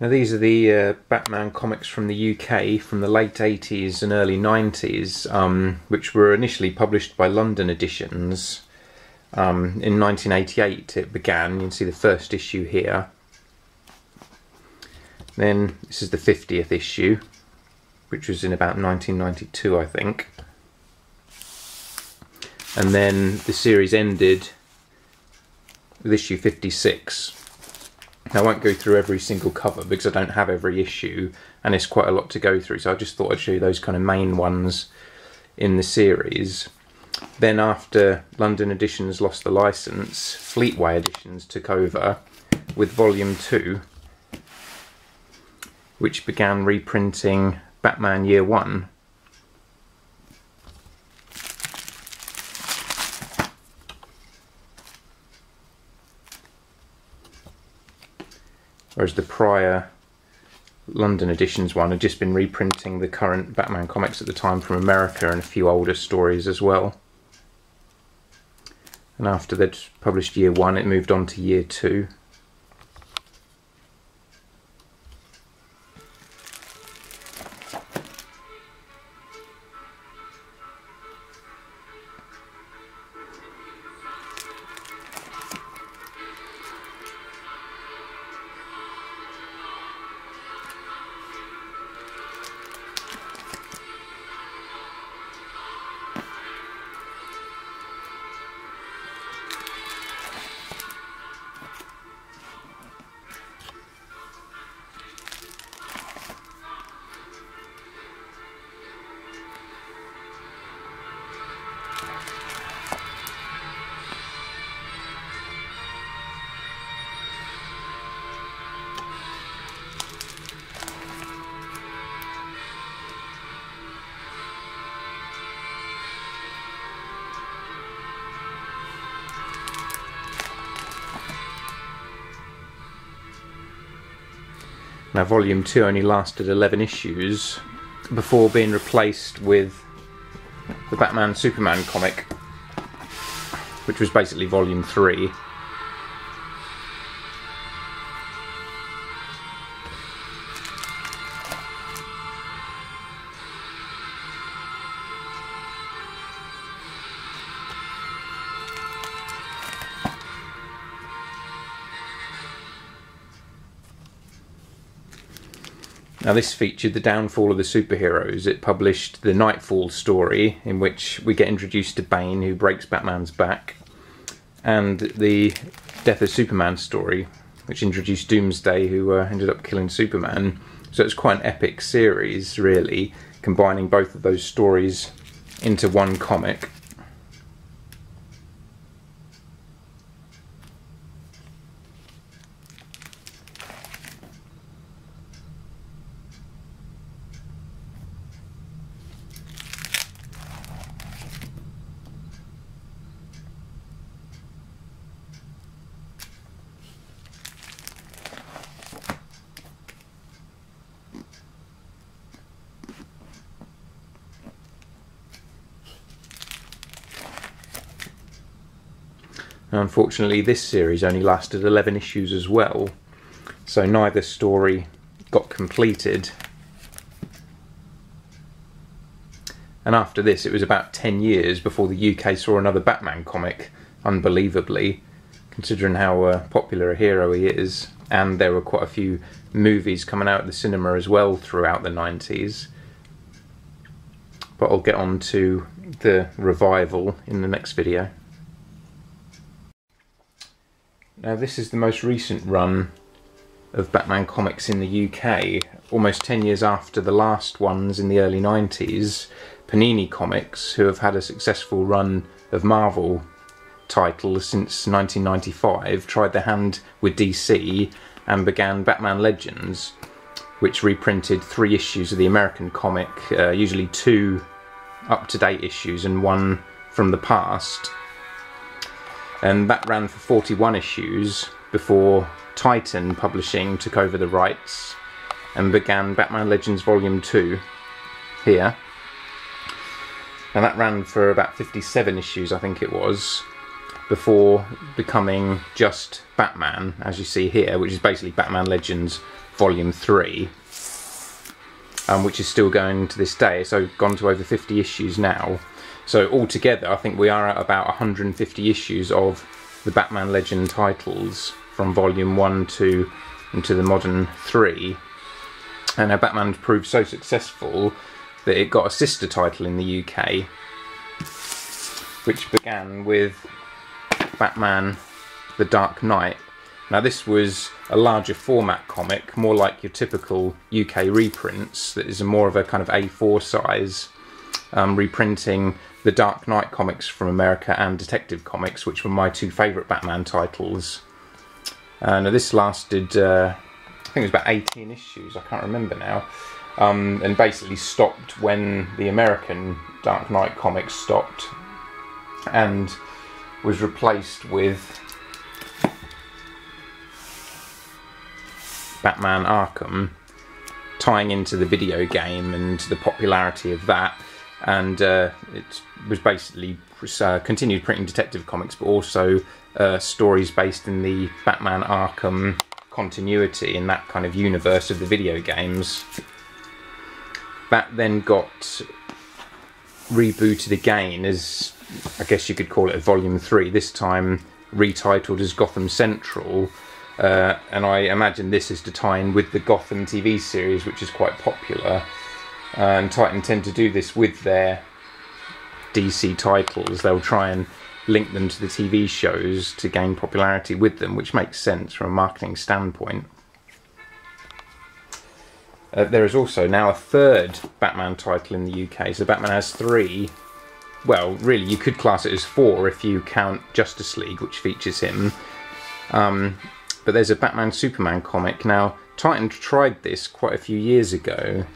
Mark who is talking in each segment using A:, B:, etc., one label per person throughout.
A: Now these are the Batman comics from the UK from the late 80s and early 90s, which were initially published by London Editions. In 1988 it began. You can see the first issue here. Then this is the 50th issue, which was in about 1992, I think. And then the series ended with issue 56. Now, I won't go through every single cover because I don't have every issue and it's quite a lot to go through, so I just thought I'd show you those kind of main ones in the series. Then after London Editions lost the licence, Fleetway Editions took over with Volume 2, which began reprinting Batman Year 1. Whereas the prior London Editions one had just been reprinting the current Batman comics at the time from America and a few older stories as well. And after they'd published Year 1, it moved on to Year 2. Now Volume 2 only lasted 11 issues before being replaced with the Batman Superman comic, which was basically Volume 3. Now this featured the downfall of the superheroes. It published the Nightfall story, in which we get introduced to Bane, who breaks Batman's back, and the Death of Superman story, which introduced Doomsday, who ended up killing Superman. So it's quite an epic series, really, combining both of those stories into one comic. Now, unfortunately, this series only lasted 11 issues as well, so neither story got completed. And after this, it was about 10 years before the UK saw another Batman comic, unbelievably, considering how popular a hero he is. And there were quite a few movies coming out at the cinema as well throughout the 90s. But I'll get on to the revival in the next video. Now this is the most recent run of Batman comics in the UK. Almost 10 years after the last ones in the early 90s, Panini Comics, who have had a successful run of Marvel titles since 1995, tried their hand with DC and began Batman Legends, which reprinted 3 issues of the American comic, usually 2 up-to-date issues and 1 from the past. And that ran for 41 issues before Titan Publishing took over the rights and began Batman Legends Volume 2 here. And that ran for about 57 issues, I think it was, before becoming just Batman, as you see here, which is basically Batman Legends Volume 3, which is still going to this day, so gone to over 50 issues now. So altogether, I think we are at about 150 issues of the Batman Legend titles from Volume 1, 2, and to the modern 3. And now Batman proved so successful that it got a sister title in the UK, which began with Batman The Dark Knight. Now this was a larger format comic, more like your typical UK reprints, that is more of a kind of A4 size, reprinting the Dark Knight comics from America and Detective Comics, which were my two favourite Batman titles. Now this lasted, I think it was about 18 issues, I can't remember now, and basically stopped when the American Dark Knight comics stopped, and was replaced with Batman Arkham, tying into the video game and the popularity of that. And it was basically continued printing Detective Comics, but also stories based in the Batman Arkham continuity in that kind of universe of the video games. That then got rebooted again as, I guess you could call it, a Volume 3, this time retitled as Gotham Central. And I imagine this is to tie in with the Gotham TV series, which is quite popular. And Titan tend to do this with their DC titles. They'll try and link them to the TV shows to gain popularity with them, which makes sense from a marketing standpoint. There is also now a third Batman title in the UK, so Batman has 3. Well, really, you could class it as 4 if you count Justice League, which features him. But there's a Batman Superman comic. Now, Titan tried this quite a few years ago,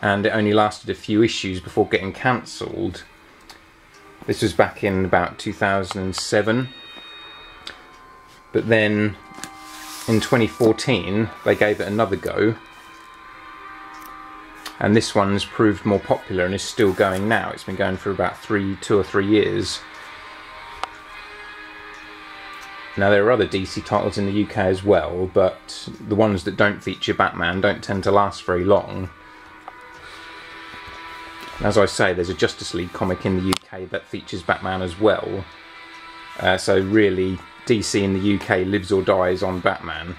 A: and it only lasted a few issues before getting cancelled. This was back in about 2007. But then, in 2014, they gave it another go. And this one's proved more popular and is still going now. It's been going for about 2 or 3 years. Now there are other DC titles in the UK as well, but the ones that don't feature Batman don't tend to last very long. As I say, there's a Justice League comic in the UK that features Batman as well. So really, DC in the UK lives or dies on Batman.